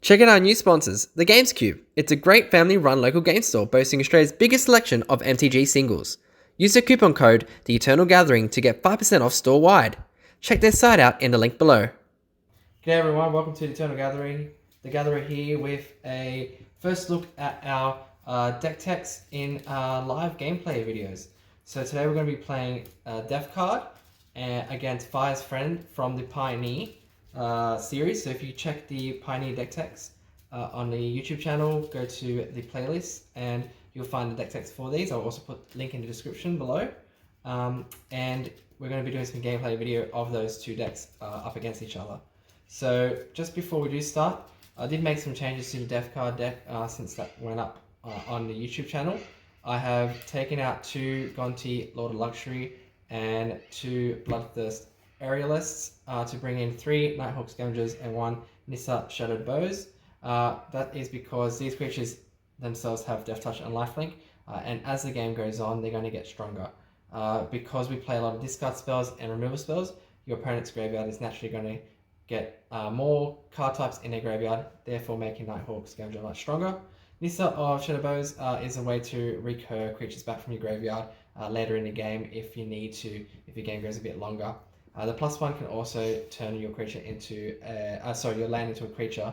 Check out our new sponsors, The Games Cube. It's a great family-run local game store boasting Australia's biggest selection of MTG singles. Use the coupon code The Eternal Gathering to get 5% off store-wide. Check their site out in the link below. G'day everyone, welcome to the Eternal Gathering. The Gatherer here with a first look at our deck techs in live gameplay videos. So today we're going to be playing Deathcard against Fire's Friend from the Pioneer series. So if you check the Pioneer deck techs on the YouTube channel, go to the playlist and you'll find the deck techs for these. I'll also put a link in the description below. And we're going to be doing some gameplay video of those two decks up against each other. So just before we do start, I did make some changes to the Deathcard deck since that went up on the YouTube channel. I have taken out 2 Gonti Lord of Luxury and 2 Bloodthirst Aerialists to bring in 3 Nighthawk Scavengers and 1 Nissa Shadowed Bows. That is because these creatures themselves have Death Touch and Lifelink, and as the game goes on, they're going to get stronger. Because we play a lot of discard spells and removal spells, your opponent's graveyard is naturally going to get more card types in their graveyard, therefore making Nighthawk Scavenger much stronger. Nissa of Shadow Bows is a way to recur creatures back from your graveyard later in the game if you need to, if your game goes a bit longer. The +1 can also turn your creature into your land into a creature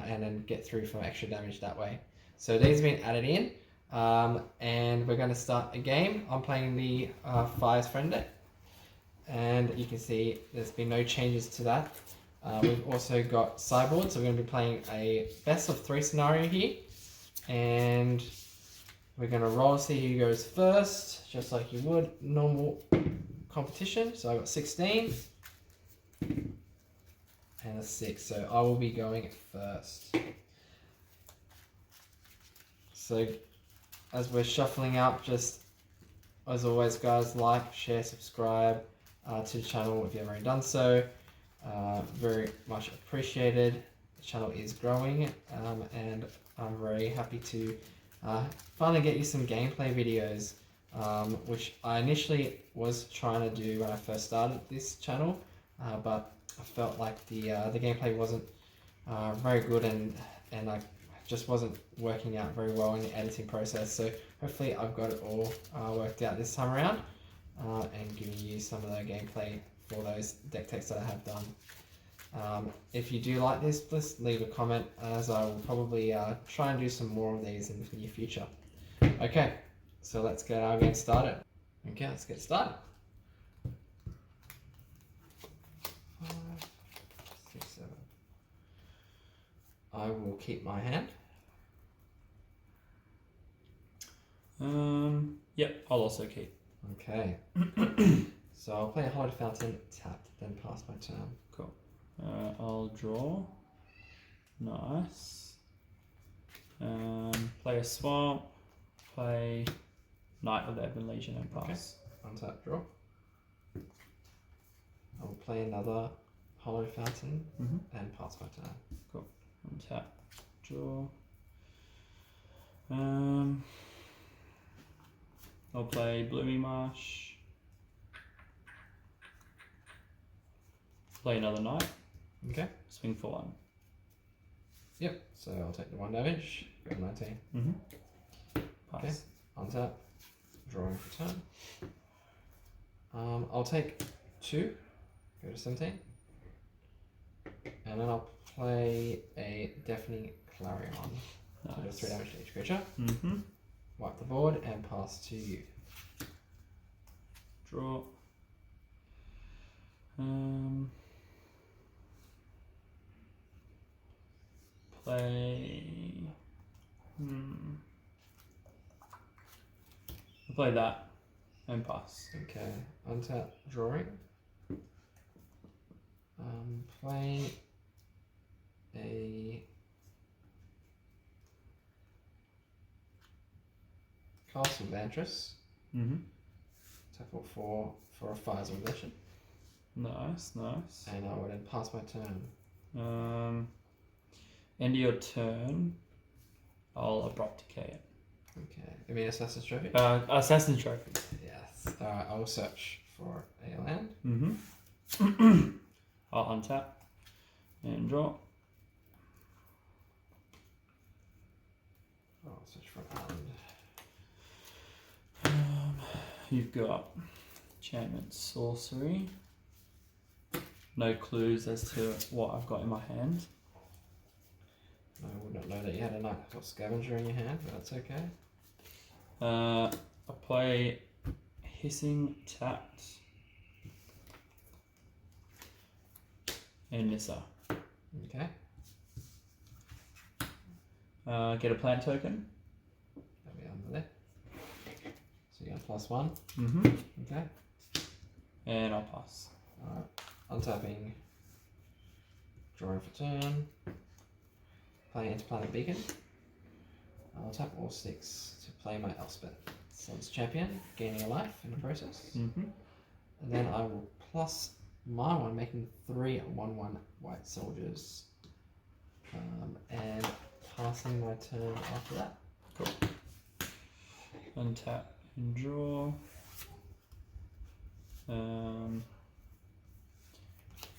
and then get through for extra damage that way. So these have been added in, and we're going to start a game. I'm playing the Fire's Friend deck, and you can see there's been no changes to that. We've also got sideboard, so we're going to be playing a best of 3 scenario here, and we're going to roll to see who goes first, just like you would normal competition. So I got 16 and a 6, so I will be going first. So as we're shuffling out, just as always guys, like, share, subscribe to the channel if you haven't already done so. Very much appreciated. The channel is growing, and I'm very happy to finally get you some gameplay videos, which I initially was trying to do when I first started this channel, but I felt like the gameplay wasn't very good, and I just wasn't working out very well in the editing process. So hopefully I've got it all worked out this time around, and giving you some of the gameplay for those deck techs that I have done. If you do like this, please leave a comment, as I will probably try and do some more of these in the near future. Okay, so let's get our game started. Okay, let's get started. 5, 6, 7. I will keep my hand. Yep, I'll also keep. Okay. So I'll play a Hallowed Fountain, tapped, then pass my turn. Cool. I'll draw. Nice. Play a swamp. Play Knight of the Ebon Legion and pass. Okay. Untap, draw. I will play another Hallowed Fountain and pass my turn. Cool. Untap, draw. I'll play Blooming Marsh. Play another Knight. Okay. Swing for 1. Yep. So I'll take the 1 damage. Go to 19. Pass. Okay. Untap. Drawing for turn. I'll take 2. Go to 17. And then I'll play a Deafening Clarion. Nice. So does 3 damage to each creature. Mm-hmm. Wipe the board and pass to you. Draw. Play. I'll play that and pass. Okay. Untap, drawing. Play a Castle Vantress. Tackle 4 for a Fire's Revelation. Nice, nice. And I will then pass my turn. End of your turn, I'll Abrupt Decay it. Okay. You mean Assassin's Trophy? Assassin's Trophy. Yes. Alright, I will search for a land. I'll untap and draw. Search for an island. You've got enchantment, sorcery. No clues as to what I've got in my hand. I would not know that you had a Nighthawk Scavenger in your hand, but that's okay. I play Hissing, tapped, and Nissa. Okay. Get a plant token. That'll be under there. So you got +1. Mm-hmm. Okay. And I'll pass. Alright. Untapping. Drawing for turn. Playing Interplanet Beacon. I'll tap all 6 to play my Elspeth. Sun's Champion, gaining a life in the process. Mm-hmm. And then I will plus my one, making 3 1/1 white soldiers. And passing my turn after that. Cool. Untap and draw.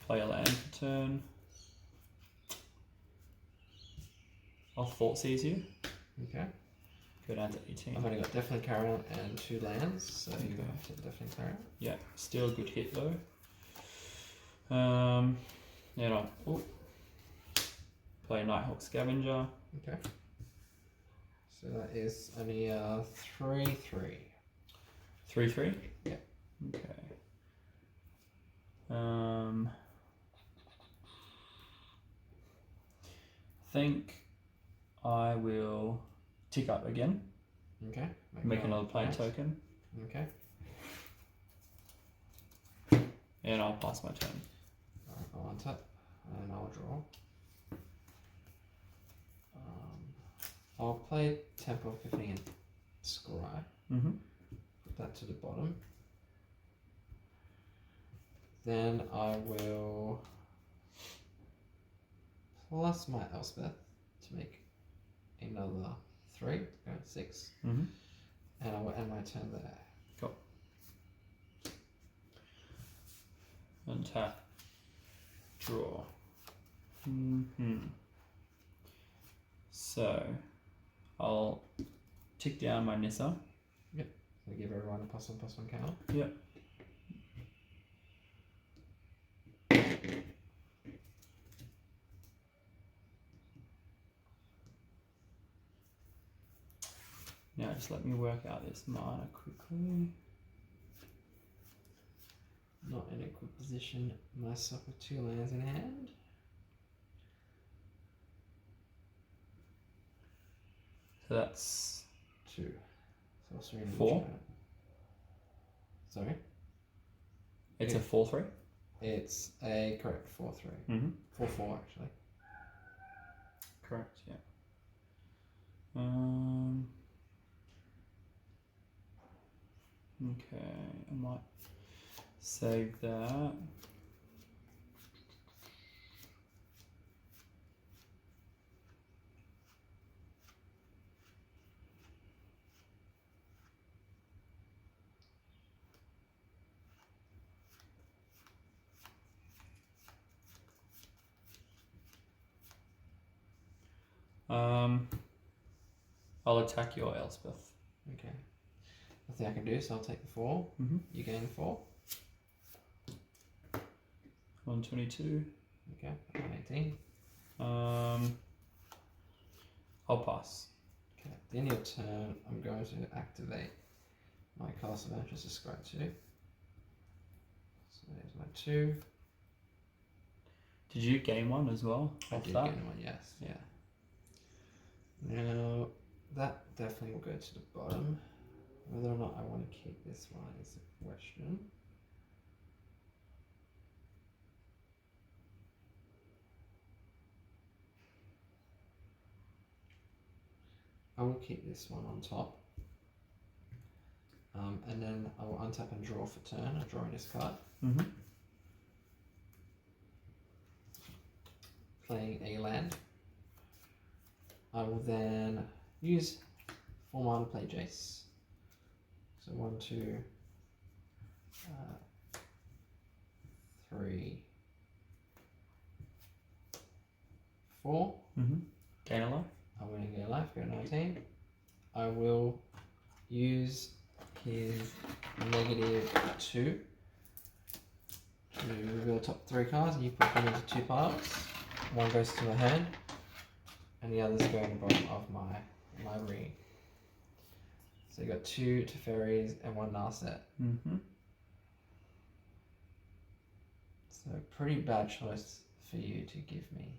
Play a land for turn. I'll Thought Seize you. Okay. Go down to 18. I've only got Definitely Carrion and 2 lands, so you Okay. have to Definitely Carrion. Yeah, still a good hit though. And I'll play Nighthawk Scavenger. Okay. So that is only 3/3. 3/3? Yeah. Okay. I think I will tick up again. Okay. Make another play nice. token. Okay. And I'll pass my turn. I'll untap and I'll draw. I'll play Temple Epiphany and Scry. Mm-hmm. Put that to the bottom. Then I will plus my Elspeth to make another 3, go 6. Mm-hmm. And I will end my turn there. Cool. Untap. Draw. Mm-hmm. So I'll tick down my Nissa. So give everyone a +1/+1 counter. Yep. Now just let me work out this mana quickly. Not in a good position myself with 2 lands in hand. So that's 2. Sorcery and 4. enchantment. Sorry? it's Yeah. a 4/3. It's a correct 4/3. Mm-hmm. 4/4 actually. Correct, yeah. Okay, I might save that. I'll attack your Elspeth. Okay. Nothing I can do, so I'll take the 4. Mm-hmm. You gain 4. 122. Okay, 118. I'll pass. Okay, at the end of your turn, I'm going to activate my Castle of Interest to Scry 2. So there's my 2. Did you gain one as well? I Off did that? get one, yes. Yeah. Now, that definitely will go to the bottom. Whether or not I want to keep this one is a question. I will keep this one on top. And then I will untap and draw for turn. I'm drawing this card. Mm-hmm. Playing a land. I will then use 4 mana to play Jace. So 1, 2, 3, 4. Mm-hmm. Gain a life. I'm going to get a life, go 19. I will use his -2 to reveal the top 3 cards, and you put them into 2 piles. One goes to my hand, and the others go in the bottom of my ring. So you got 2 Teferis and 1 Narset. Mm-hmm. So pretty bad choice for you to give me.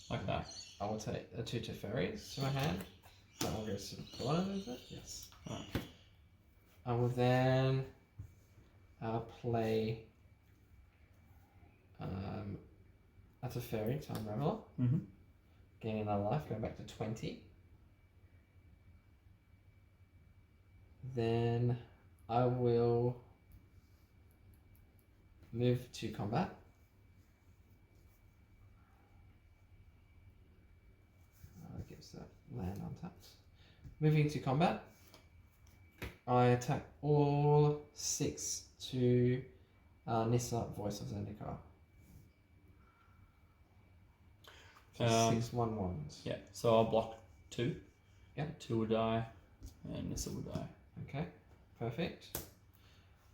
Like that. I will take the 2 Teferis to my hand. That one goes to the bottom, is it? Yes. Right. I will then play a Teferi, Time Reveler. Mm-hmm. Gaining another life, going back to 20. Then I will move to combat. Gives that land untapped. Moving to combat, I attack all 6 to Nissa, Voice of Zendikar. So 6 1/1s. Yeah, so I'll block 2. Yeah. 2 will die, and Nissa will die. Okay, perfect.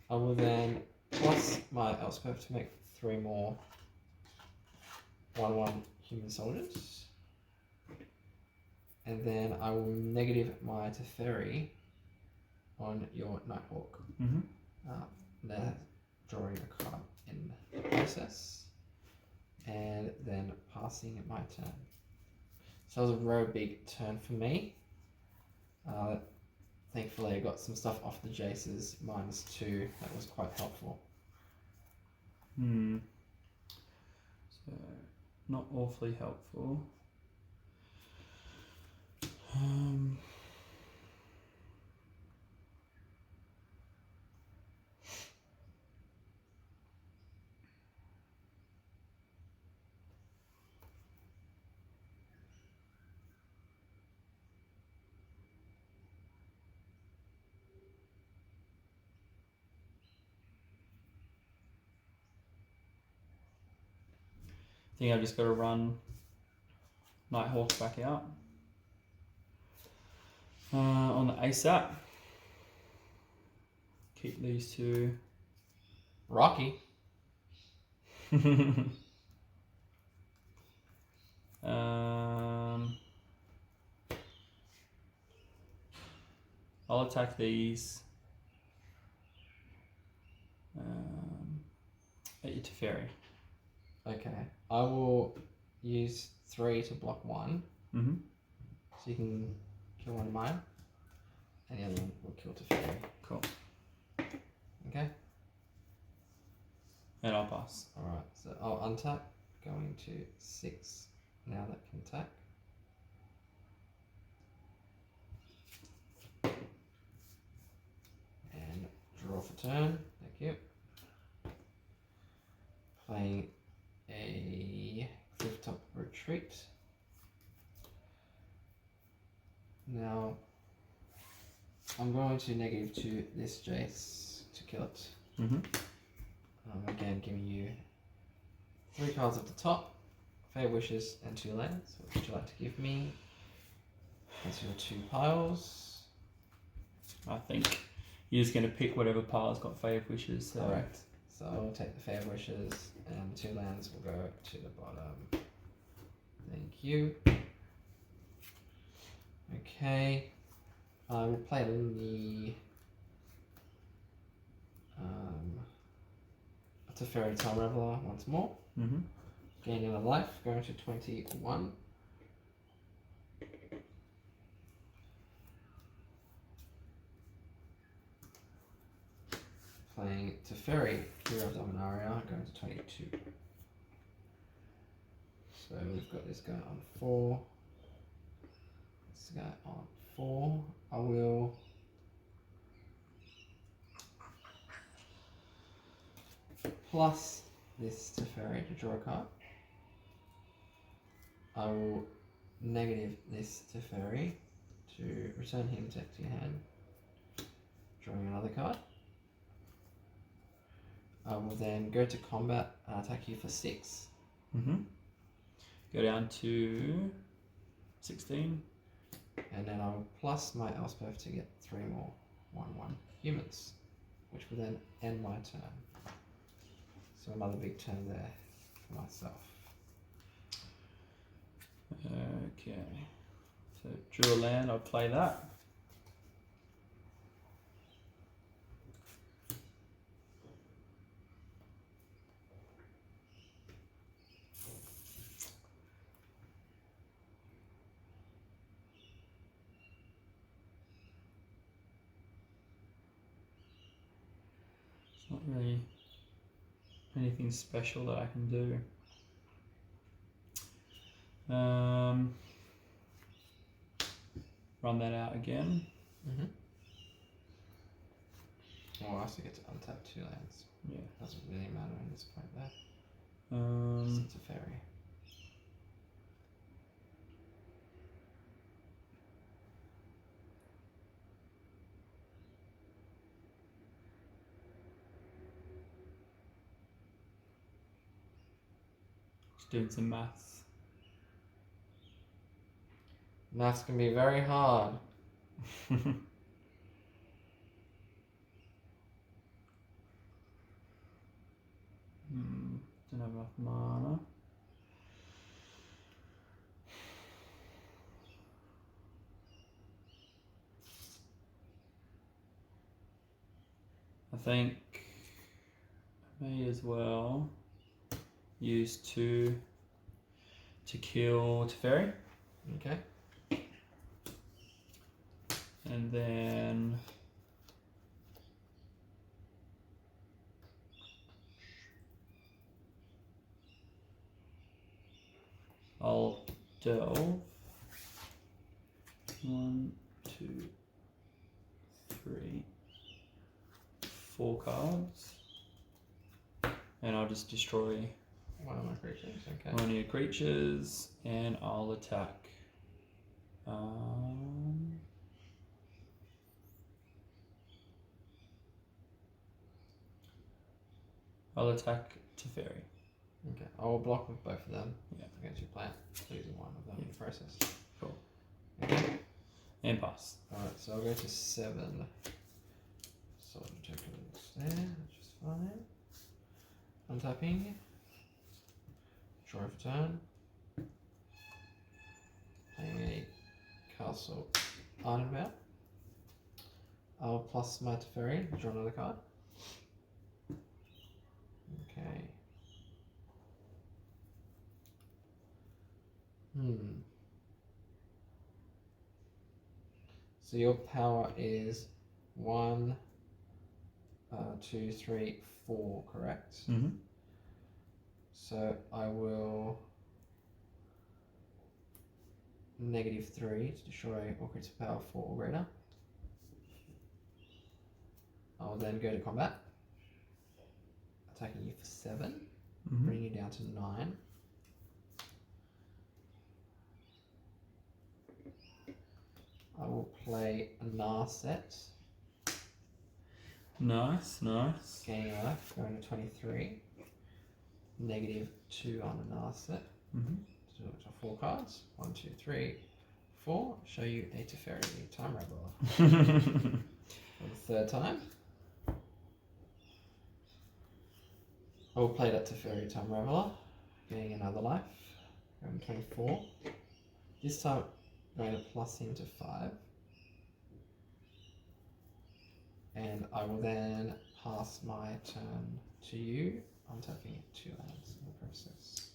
I will then plus my Elspeth to make 3 more 1/1 human soldiers. And then I will negative my Teferi on your Nighthawk. Mm-hmm. Now drawing a card in the process. And then passing my turn. So that was a very big turn for me. Thankfully I got some stuff off the Jace's -2. That was quite helpful. So, not awfully helpful. I think I've just got to run Nighthawk back out. On the ASAP. Keep these 2. Rocky. I'll attack these. At your Teferi. Okay. I will use 3 to block 1. Mm-hmm. So you can kill one of mine. And the other one will kill Teferi. Cool. Okay? And I'll pass. Alright, so I'll untap. Going to 6. Now that can attack. And draw for turn. Thank you. Playing a Clifftop Retreat. Now, I'm going to -2 this Jace to kill it. Mm-hmm. Again, giving you 3 cards at the top, Fair Wishes and 2 lands. What would you like to give me? That's your 2 piles. I think you're just going to pick whatever pile's got Fave Wishes. So. Correct. So I'll take the Fair Wishes and 2 lands will go to the bottom. Thank you. Okay. I will play the Teferi Time Reveler once more. Mm-hmm. Gaining a life, going to 21. Playing Teferi, Hero of Dominaria, going to 22. So we've got this guy on 4. This guy on 4. I will plus this Teferi to draw a card. I will negative this Teferi to return him to your hand. Drawing another card. I will then go to combat and attack you for 6. Go down to 16. And then I will plus my Elspeth to get 3 more 1/1 humans, which will then end my turn. So another big turn there for myself. Okay. So drew a land, I'll play that. It's not really anything special that I can do. Run that out again. Oh, I also get to untap 2 lands. Yeah. Doesn't really matter in this point there. It's a fairy. Just doing some maths. Maths can be very hard. Don't have enough mana. I think I may as well use 2 to kill Teferi. Okay. And then I'll delve 1, 2, 3, 4 cards, and I'll just destroy One of my creatures, okay. one of your creatures, and I'll attack. I'll attack Teferi. Okay, I will block with both of them. Yeah. Against your plan. Losing one of them in the process. Cool. Okay. And pass. Alright, so I'll go to 7. Sword and tokens there, which is fine. Untapping. Draw for turn. Playing a Castle Ironbound. I'll plus my Teferi, draw another card. Okay. So your power is 1, 2, 3, 4, correct? So I will -3 to destroy all creatures of power 4 or greater. I will then go to combat, attacking you for 7, bringing you down to 9. I will play a Narset. Nice, nice. Gaining life, going to 23. -2 on the Narset. So 4 cards. 1, 2, 3, 4. Show you a Teferi Time Raveler. For the 3rd time. I will play that Teferi Time Raveler, getting another life. Going to 24. This time I'm going to plus him to 5. And I will then pass my turn to you. I'm tapping 2 lands in the process.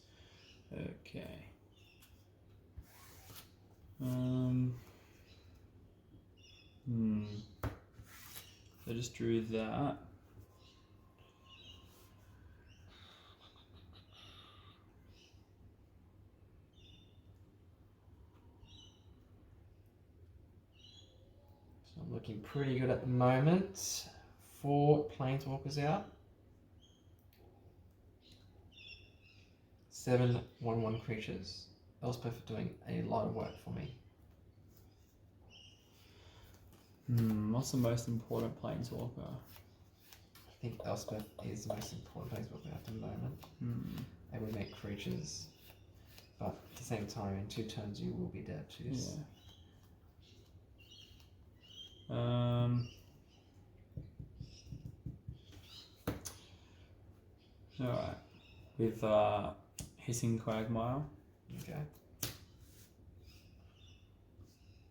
Okay. So I just drew that. So I'm looking pretty good at the moment. 4 Planeswalkers out. 7 1/1 creatures. Elspeth are doing a lot of work for me. What's the most important planeswalker? I think Elspeth is the most important planeswalker at the moment. Able to make creatures, but at the same time, in 2 turns you will be dead too. Yeah. Alright. With Hissing Quagmire. Okay.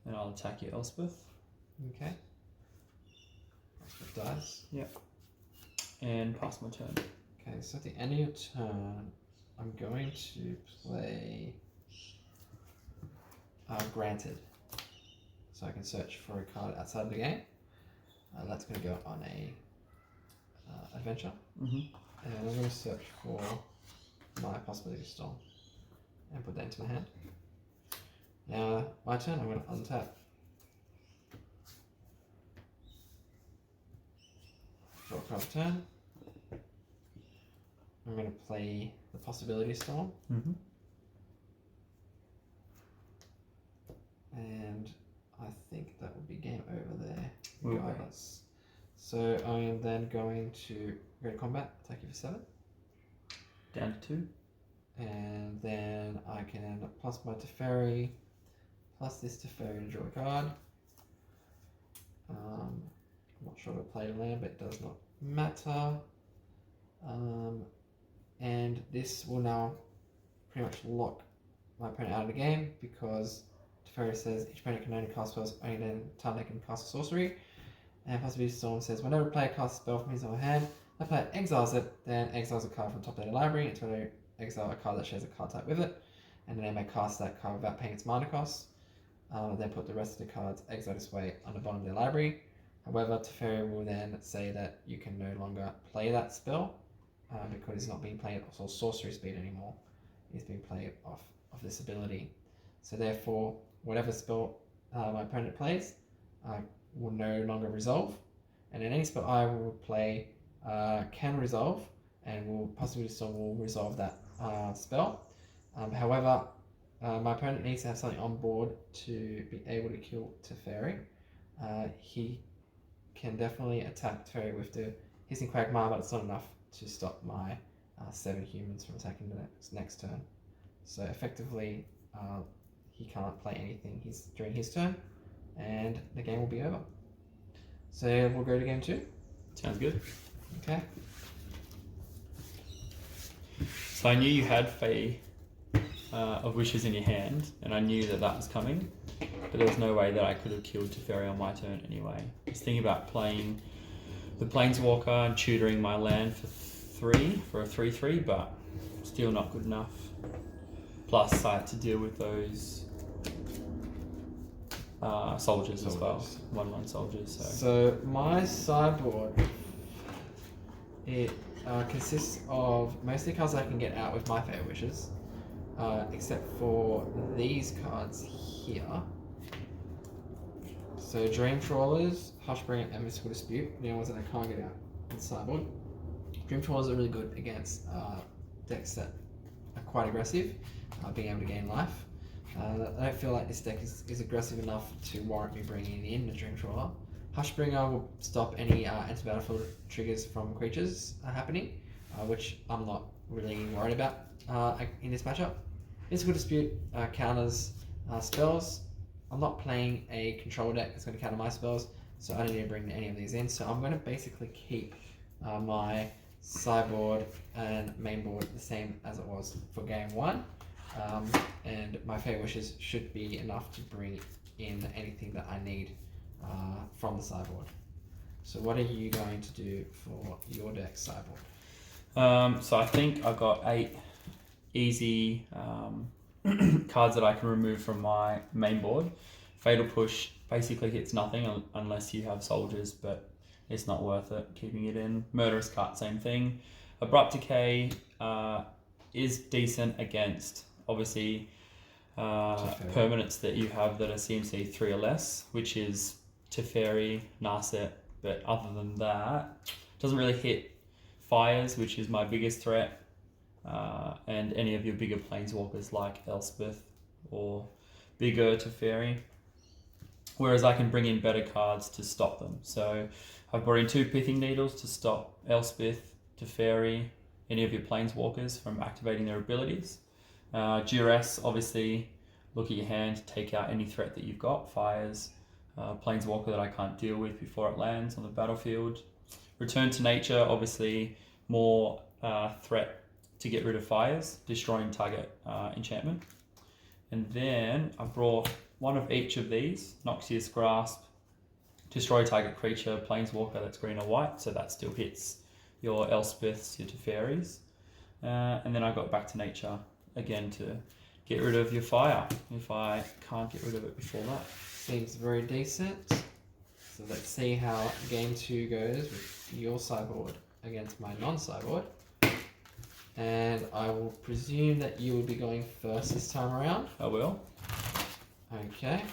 And I'll attack you, Elspeth. Okay. Elspeth dies. Yep. And pass my turn. Okay, so at the end of your turn, I'm going to play Granted. So I can search for a card outside of the game. That's going to go on a adventure. And I'm going to search for my Possibility Storm and put that into my hand. Now, my turn, I'm going to untap. Draw a card turn. I'm going to play the Possibility Storm. And I think that would be game over there, regardless. So I am then going to go to combat, attack you for 7. Down to 2. And then I can plus my Teferi, plus this Teferi to draw a card. I'm not sure if I played a land, but it does not matter. And this will now pretty much lock my opponent out of the game because Teferi says each opponent can only cast spells only then time they can cast a sorcery. And Possibility Storm says whenever a player casts a spell from his or her hand, the player exiles it, then exiles a card from the top of their library until they exile a card that shares a card type with it, and then they may cast that card without paying its mana cost. Then put the rest of the cards exiled this way on the bottom of their library. However, Teferi will then say that you can no longer play that spell because it's not being played off sorcery speed anymore. It's being played off of this ability. So therefore, whatever spell my opponent plays will no longer resolve, and then any spell I will play can resolve, and will Possibility Storm will resolve that spell. However, my opponent needs to have something on board to be able to kill Teferi. He can definitely attack Teferi with the Hissing Quagmire, but it's not enough to stop my 7 humans from attacking the next turn. So effectively, he can't play anything during his turn, and the game will be over. So we'll go to game 2. Sounds good. Okay. So I knew you had Fae of Wishes in your hand, and I knew that was coming, but there was no way that I could have killed Teferi on my turn anyway. I was thinking about playing the Planeswalker and tutoring my land for a 3/3, but still not good enough. Plus I had to deal with those soldiers as well. 1/1 soldiers. So my sideboard, it consists of mostly cards I can get out with my Fair Wishes, except for these cards here. So Dream Trawlers, Hushbringer, and Mystical Dispute, the only ones that I can't get out in the sideboard. Dream Trawlers are really good against decks that are quite aggressive, being able to gain life. I don't feel like this deck is aggressive enough to warrant me bringing in the Dream Trawler. Hushbringer will stop any anti-battlefield triggers from creatures happening, which I'm not really worried about in this matchup. Mystical Dispute counters spells. I'm not playing a control deck that's going to counter my spells, so I don't need to bring any of these in. So I'm going to basically keep my sideboard and main board the same as it was for game 1. And my Fair Wishes should be enough to bring in anything that I need from the sideboard. So what are you going to do for your deck sideboard? So I think I've got 8 easy cards that I can remove from my main board. Fatal Push basically hits nothing unless you have soldiers, but it's not worth it keeping it in. Murderous Cut, same thing. Abrupt Decay is decent against, obviously, permanents that you have that are CMC 3 or less, which is Teferi, Narset, but other than that, doesn't really hit fires, which is my biggest threat, and any of your bigger planeswalkers like Elspeth or bigger Teferi. whereas I can bring in better cards to stop them. So I've brought in 2 Pithing Needles to stop Elspeth, Teferi, any of your Planeswalkers from activating their abilities. Duress, obviously, look at your hand, take out any threat that you've got, fires, Planeswalker that I can't deal with before it lands on the battlefield. Return to Nature, obviously, more threat to get rid of fires, destroying target enchantment. And then I brought one of each of these, Noxious Grasp, destroy target creature, Planeswalker that's green or white, so that still hits your Elspeths, your Teferis. And then I got Back to Nature again to get rid of your fire if I can't get rid of it before that. Seems very decent. So let's see how game 2 goes with your sideboard against my non-sideboard. And I will presume that you will be going first this time around. I will. Okay.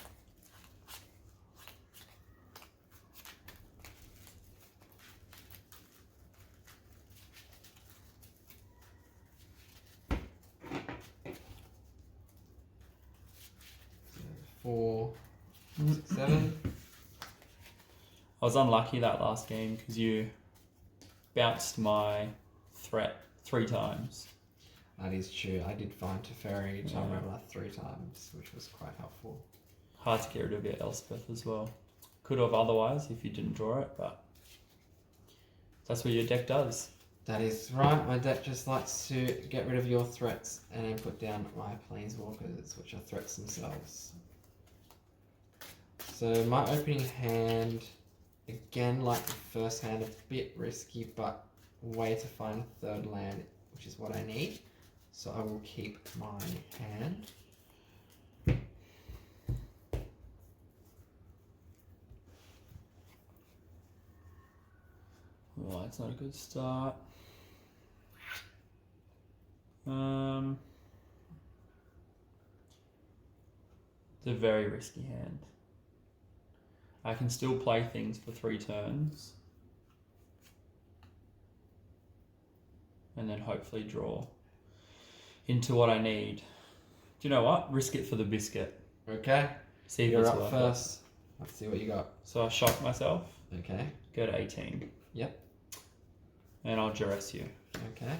Four, 6, 7. I was unlucky that last game because you bounced my threat 3 times. That is true. I did find Teferi Charmraveler 3 times, which was quite helpful. Hard to get rid of your Elspeth as well. Could have otherwise if you didn't draw it, but that's what your deck does. That is right. My deck just likes to get rid of your threats and then put down my Planeswalkers, which are threats themselves. So my opening hand, again, like the first hand, it's a bit risky, but way to find a 3rd land, which is what I need. So I will keep my hand. Well, that's not a good start. It's a very risky hand. I can still play things for 3 turns. And then hopefully draw into what I need. Do you know what? Risk it for the biscuit. Okay. See if You're it's up worth first. Let's see what you got. it. So I shock myself. Okay. Go to 18. Yep. And I'll duress you. Okay.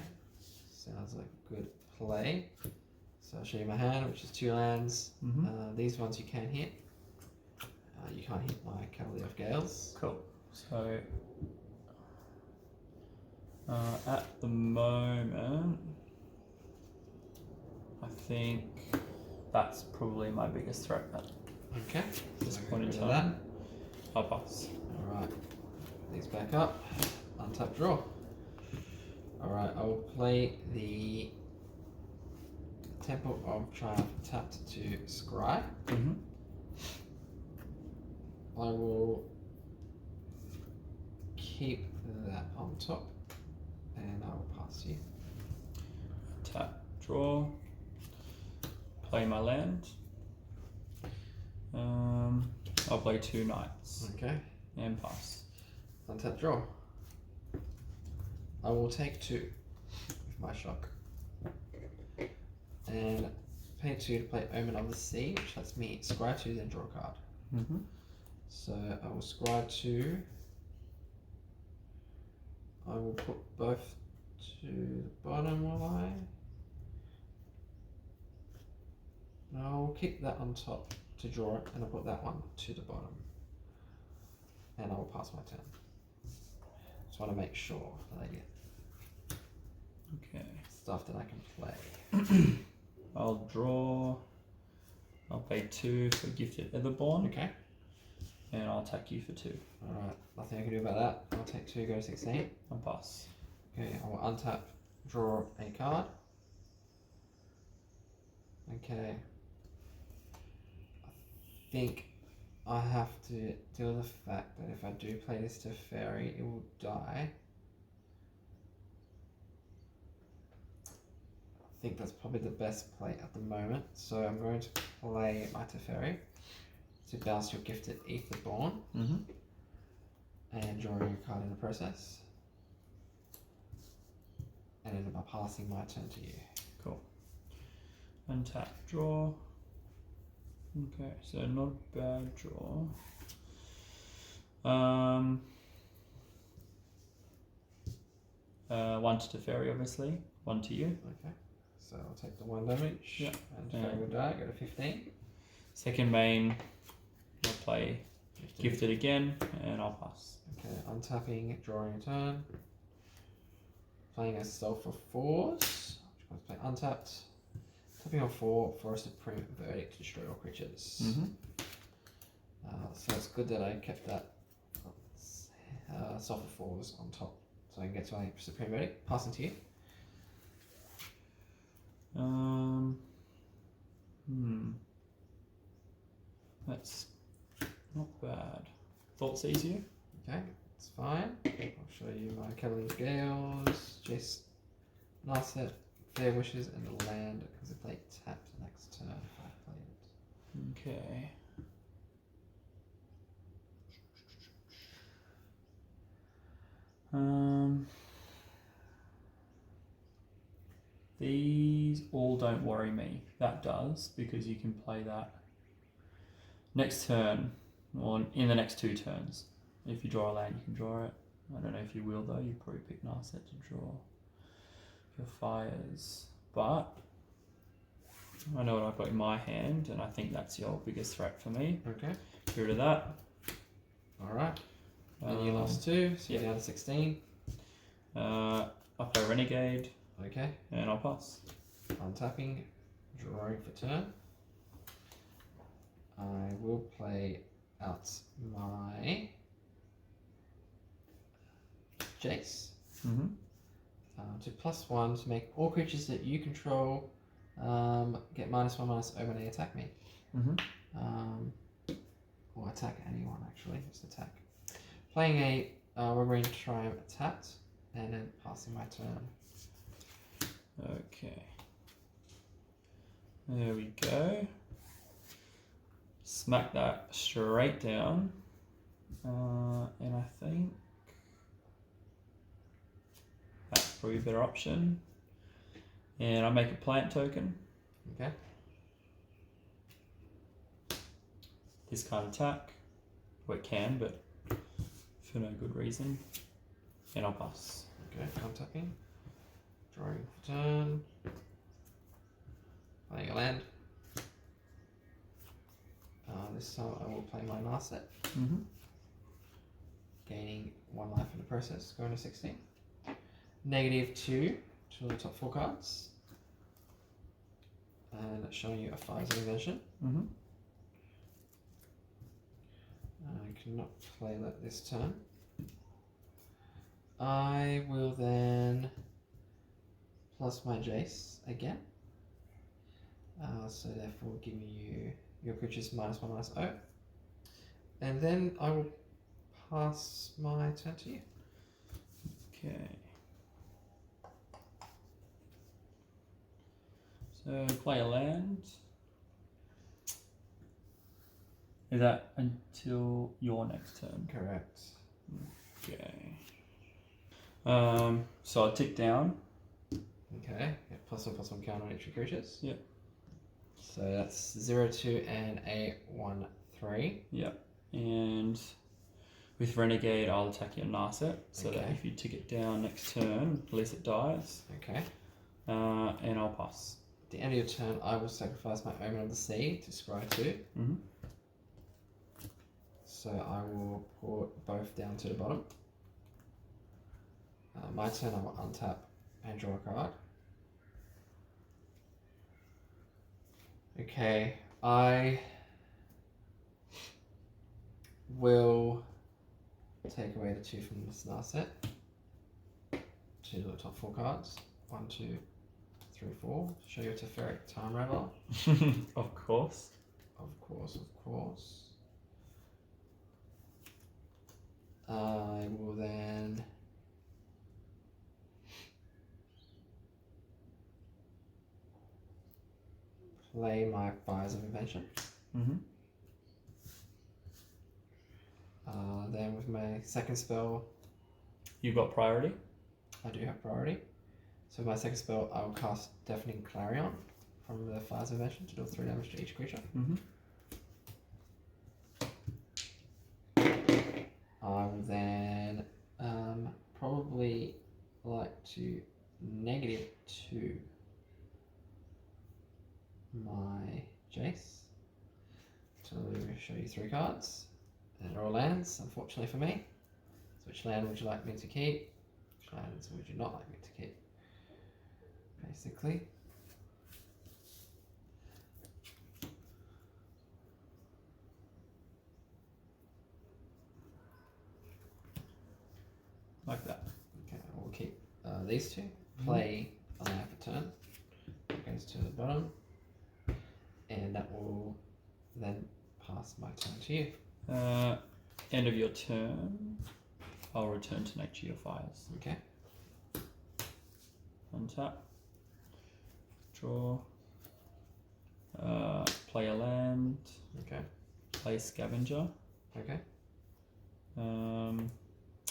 Sounds like a good play. So I'll show you my hand, which is 2 lands. These ones you can hit. You can't hit my Cavalier of Gales. Cool. So at the moment, I think that's probably my biggest threat at Okay. this So point in get rid of time. I'll pass. Alright. These back up. Untap draw. Alright, I will play the Temple of Triumph tapped to Scry. I will keep that on top and I will pass you. Tap, draw, play my land. I'll play 2 knights Okay. and pass. Untap draw. I will take 2 with my shock. And pay 2 to play Omen of the Sea, which lets me scry 2, then draw a card. So I will scry 2. I will put both to the bottom, will I? No, I will keep that on top to draw it, and I'll put that one to the bottom. And I will pass my turn. Just want to make sure that I get stuff that I can play. I'll draw. I'll pay 2 for Gifted Etherborn. Okay. And I'll attack you for 2. Alright, nothing I can do about that. I'll take 2, go to 16. I'll pass. Okay, I will untap, draw a card. Okay. I think I have to deal with the fact that if I do play this to Fairy, it will die. I think that's probably the best play at the moment. So I'm going to play my Teferi to bounce your Gifted Etherborn and drawing a card in the process. And then by passing my turn to you. Cool. Untap, draw. Okay, so not a bad draw. One to Teferi, obviously. One to you. Okay. So I'll take the 1 damage. Yeah. And Teferi will die. Go to 15. Second main, I'll play 15. Gifted again, and I'll pass. Okay, untapping, drawing a turn. Playing a Stealth for 4s. Let's play untapped. Tapping on 4 for a Supreme Verdict to destroy all creatures. So it's good that I kept that Stealth for 4s on top. So I can get to my Supreme Verdict. Passing to you. That's not bad. Thoughts easier? Okay, it's fine. I'll show you my Cavalier Gales, Jace, Narset, Fair Wishes, and the land because if they tap the next turn if I play it. Okay. These all don't worry me. That does, because you can play that next turn, or in the next 2 turns. If you draw a land, you can draw it. I don't know if you will though. You probably pick Narset to draw your fires, but I know what I've got in my hand, and I think that's your biggest threat for me. Okay. Get rid of that. Alright. And you lost 2, so you're down to 16. I'll play Renegade. Okay. And I'll pass. Untapping, drawing for turn. I will play out my Jace. To +1 to make all creatures that you control get -1/-0 when they attack me. Or attack anyone actually, just attack. Playing a Wolverine Triumph tapped and then passing my turn. Okay. There we go. Smack that straight down. And I think that's probably a better option. And I make a plant token. Okay. This can't attack. Well, it can, but for no good reason. And I'll pass. Okay, untapping. Drawing for turn. Playing a land. This time I will play my Narset. Gaining 1 life in the process, going to 16. -2 to the top 4 cards. And showing you a 5's invention. I cannot play that this turn. I will then plus my Jace again. So therefore giving you your creatures -1/-0. And then I will pass my turn to you. Okay. So play a land. Is that until your next turn? Correct. Okay. So I'll tick down. Okay. Get +1/+1 counter on each of your creatures. Yep. So that's 0-2 and a 1-3. Yep. And with Renegade, I'll attack your Narset, so that Okay. if you tick it down next turn, at least it dies. Okay. And I'll pass. At the end of your turn, I will sacrifice my Omen of the Sea to scry 2. So I will put both down to the bottom. My turn, I will untap and draw a card. Okay, I will take away the 2 from this Narset to the top 4 cards. 1, 2, 3, 4. Show you a Teferi Time Raveler. Of course. Of course, of course. I will then play my Fires of Invention. Then with my second spell, You've got priority. I do have priority. So with my second spell, I will cast Deafening Clarion from the Fires of Invention to deal 3 damage to each creature. -2 my Jace. So I'm going to show you 3 cards. And they're all lands, unfortunately for me. So which land would you like me to keep? Which lands would you not like me to keep? Basically. Like that. Okay, we'll keep these two. Play a land for turn. That goes to the bottom. And that will then pass my turn to you. End of your turn, I'll return to nature your fires. Okay. Untap. Draw. Play a land. Okay. Play scavenger. Okay.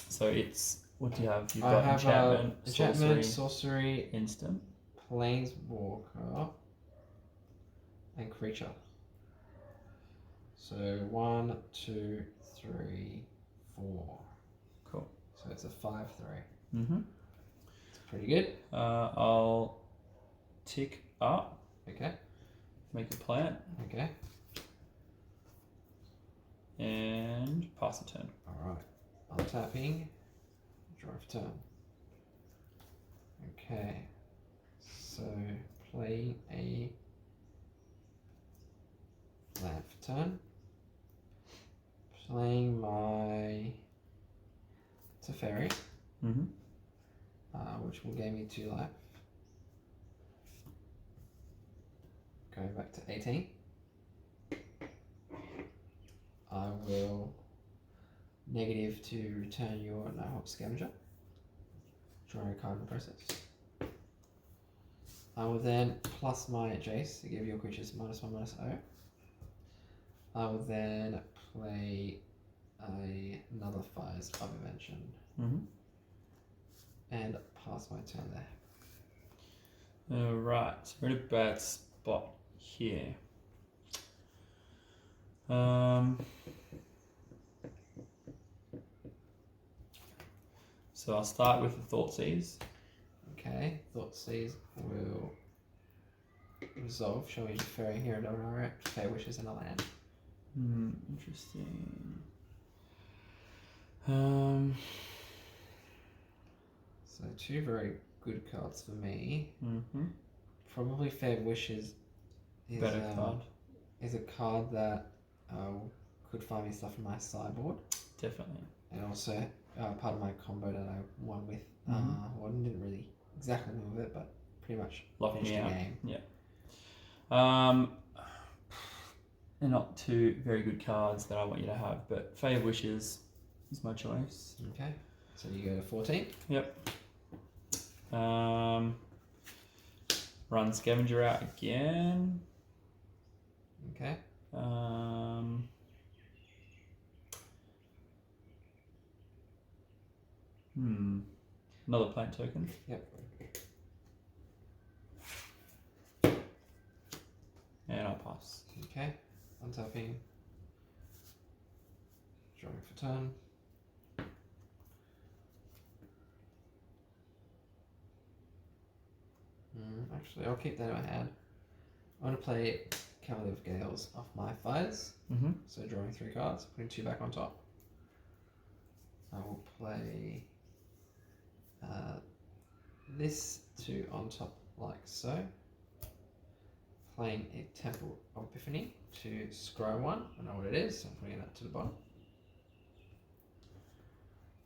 So it's, what do you have? You've I got have enchantment, sorcery, instant. planeswalker, and creature. So 1, 2, 3, 4. Cool. So it's a 5/3. Mm-hmm. It's pretty good. I'll tick up, Okay. make a plant, Okay. and pass a turn. Alright. Untapping. Draw for turn. Okay. So play a land for turn. Playing my Teferi, Mm-hmm. which will gain me 2 life. Going back to 18. I will negative to return your Nighthawk Scavenger. Drawing a card in the process. I will then plus my Jace to give your creatures -1/-0. I will then play another Fires of Invention Mm-hmm. and pass my turn there. Alright, so we're in a bad spot here. So I'll start with the Thoughtseize. Okay, Thoughtseize will resolve, showing Fairy here and Donara, Fair Wishes and a land. Interesting. So 2 very good cards for me. Mm-hmm. Probably Fair Wishes is Better card. Is a card that could find me stuff in my sideboard. Definitely. And also part of my combo that I won with. Mm-hmm. Well, I didn't really exactly win with it, but pretty much Locked finished me the out. game. Yeah. They're not 2 very good cards that I want you to have, but Fey of Wishes is my choice. Okay, so you go to 14. Yep. Run Scavenger out again. Okay. Another plant token. Yep. And I'll pass. Okay. Untapping. Drawing for turn. Actually, I'll keep that in my hand. I'm going to play Cavalier of Gales off my Fires. Mm-hmm. So drawing 3 cards, putting 2 back on top. I will play this 2 on top like so. Playing a Temple of Epiphany to scry 1. I know what it is, so I'm putting that to the bottom.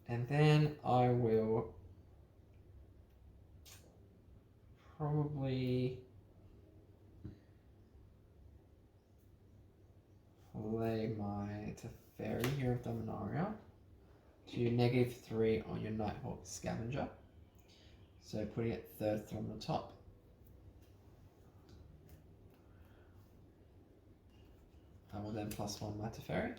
And then I will probably play my Teferi here of Dominaria to -3 on your Nighthawk Scavenger. So putting it 3rd from the top. I will then +1 my Teferi.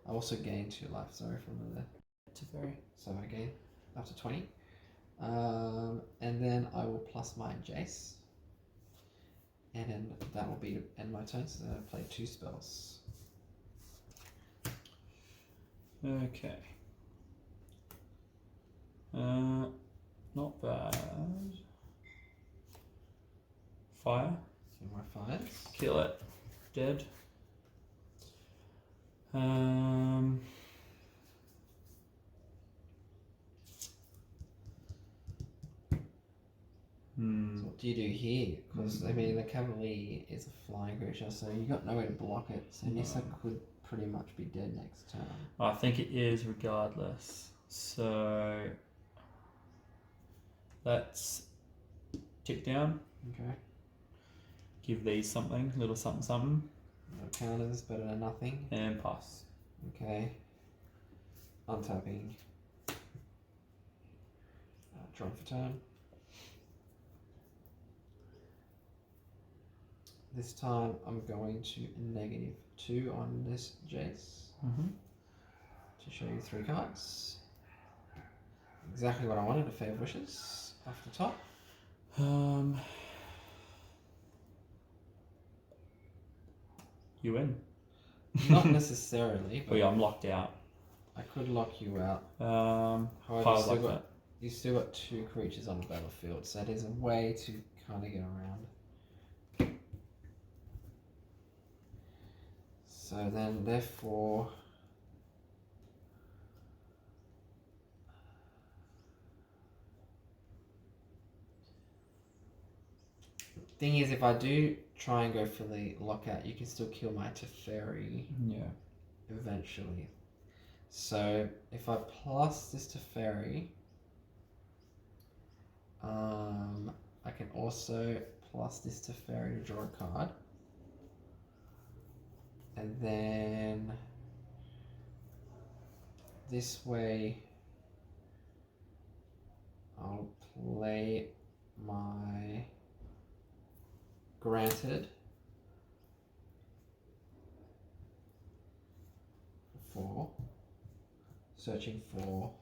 I also gain 2 life, sorry, from the Teferi. So I gain up to 20. And then I will plus my Jace. And then that will be to end my turn, so then I play 2 spells. Okay. Not bad. Fire. Two more fires. Kill it. Dead. So what do you do here? Because, I mean, the cavalry is a flying creature, so you got nowhere to block it. So Nissa could pretty much be dead next turn. I think it is regardless. So let's tick down. Okay. Give these something, little something something. No counters, better than nothing. And pass. Okay. Untapping. Draw for turn. This time I'm going to -2 on this Jace to show you 3 cards. Exactly what I wanted, a Fair of Wishes off the top. You win. Not necessarily, Oh but yeah, I'm locked out. I could lock you out. However, Piles like that. you still got 2 creatures on the battlefield, so that is a way to kind of get around. So then, therefore, thing is, if I do try and go for the lockout, you can still kill my Teferi Yeah. eventually. So if I plus this Teferi, I can also plus this Teferi to draw a card. And then this way I'll play my Granted for searching for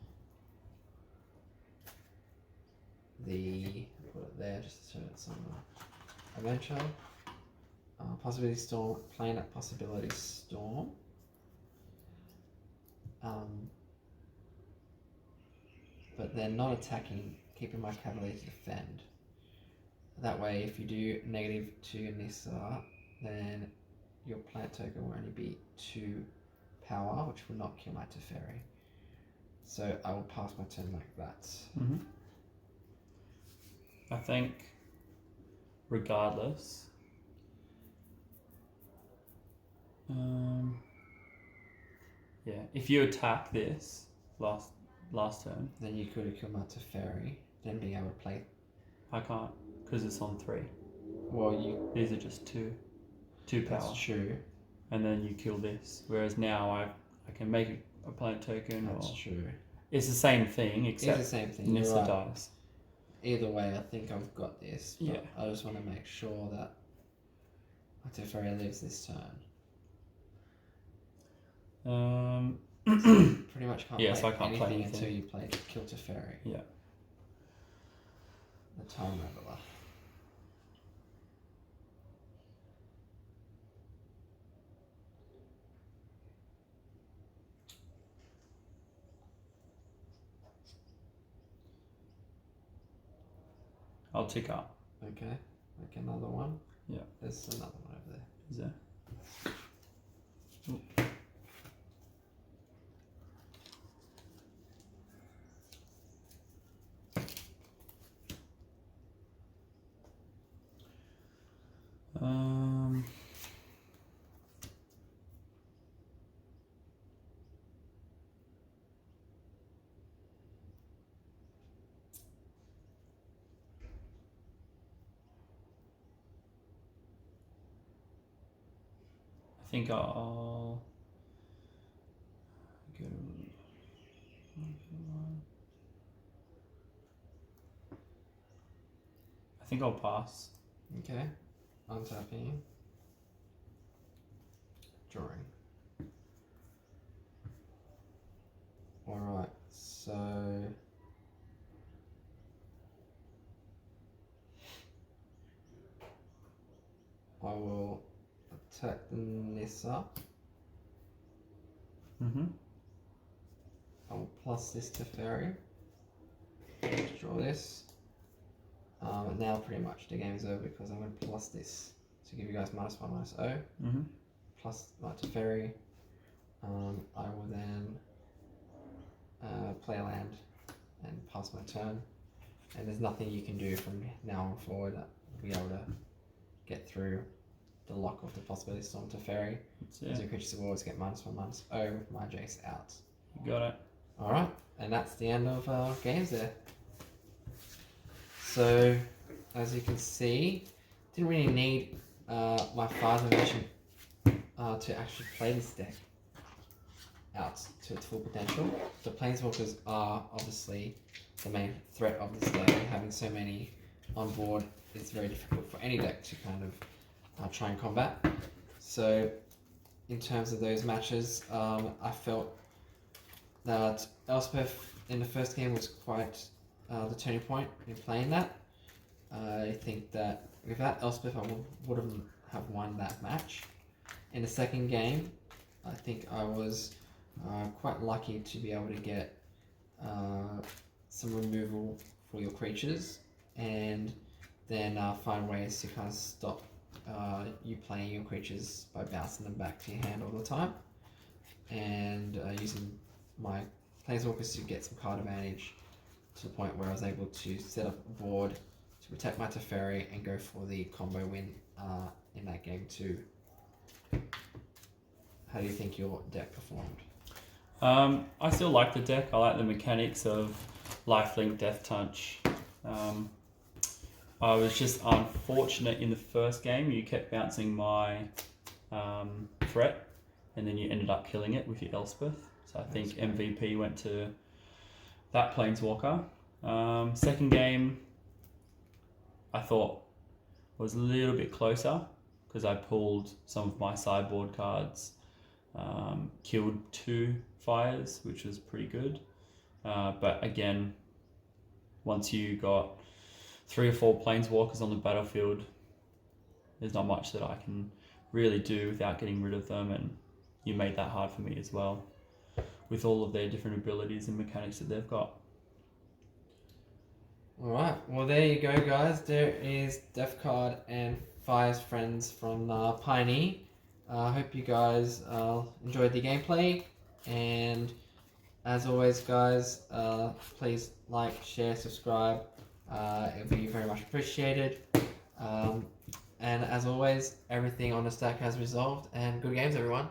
the, put it there just to show it somewhere. Adventure. Possibility Storm, playing at Possibility Storm. But then not attacking, keeping my Cavalier to defend. That way, if you do -2 Nissa, then your plant token will only be 2 power, which will not kill my Teferi. So I will pass my turn like that. I think, regardless, yeah, if you attack this last turn, Then you could have killed my Teferi, then being able to play. I can't because it's on 3. Well, you. These are just 2 power, That's true. and then you kill this. Whereas now I can make a plant token. That's true. It's the same thing It's except the same thing. Nissa You're right. dies. Either way, I think I've got this. But Yeah. I just want to make sure that my Teferi lives this turn. Pretty much can't Yeah, play so I can't play anything anything. until you play Kill Teferi. Yeah. The Time Raveler. I'll tick up. Okay, make another one. Yeah. There's another one over there. Is there? I think I'll go. I think I'll pass. Okay, untapping. Drawing. Alright, so I will attack the Nissa. I will plus this Teferi. Draw this. Now pretty much the game's over because I'm going to plus this to give you guys -1, -0. Mm-hmm. Plus my Teferi. I will then play a land and pass my turn. And there's nothing you can do from now on forward that will be able to get through the lock of the possibility storm Teferi. As your creatures will always get -1, -0 with my Jace out. You got it. Alright, and that's the end of games there. So, as you can see, didn't really need my 5 dimension to actually play this deck out to its full potential. The Planeswalkers are obviously the main threat of this deck, and having so many on board is very difficult for any deck to kind of try and combat. So, in terms of those matches, I felt that Elspeth in the first game was quite the turning point in playing that. I think that without Elspeth, I wouldn't have won that match. In the second game, I think I was quite lucky to be able to get some removal for your creatures, and then find ways to kind of stop you playing your creatures by bouncing them back to your hand all the time, and using my Planeswalkers to get some card advantage to the point where I was able to set up a board to protect my Teferi and go for the combo win in that game too. How do you think your deck performed? I still like the deck. I like the mechanics of lifelink, death touch. I was just unfortunate in the first game. You kept bouncing my threat, and then you ended up killing it with your Elspeth. So I think MVP went to that Planeswalker. Second game, I thought was a little bit closer because I pulled some of my sideboard cards, killed 2 fires, which was pretty good. But again, once you got 3 or 4 Planeswalkers on the battlefield, there's not much that I can really do without getting rid of them, and you made that hard for me as well, with all of their different abilities and mechanics that they've got. Alright, well there you go guys, there is Deathcard and Fire's friends from Pioneer. I hope you guys enjoyed the gameplay, and as always guys, please like, share, subscribe, it would be very much appreciated. And as always, everything on the stack has resolved, and good games everyone.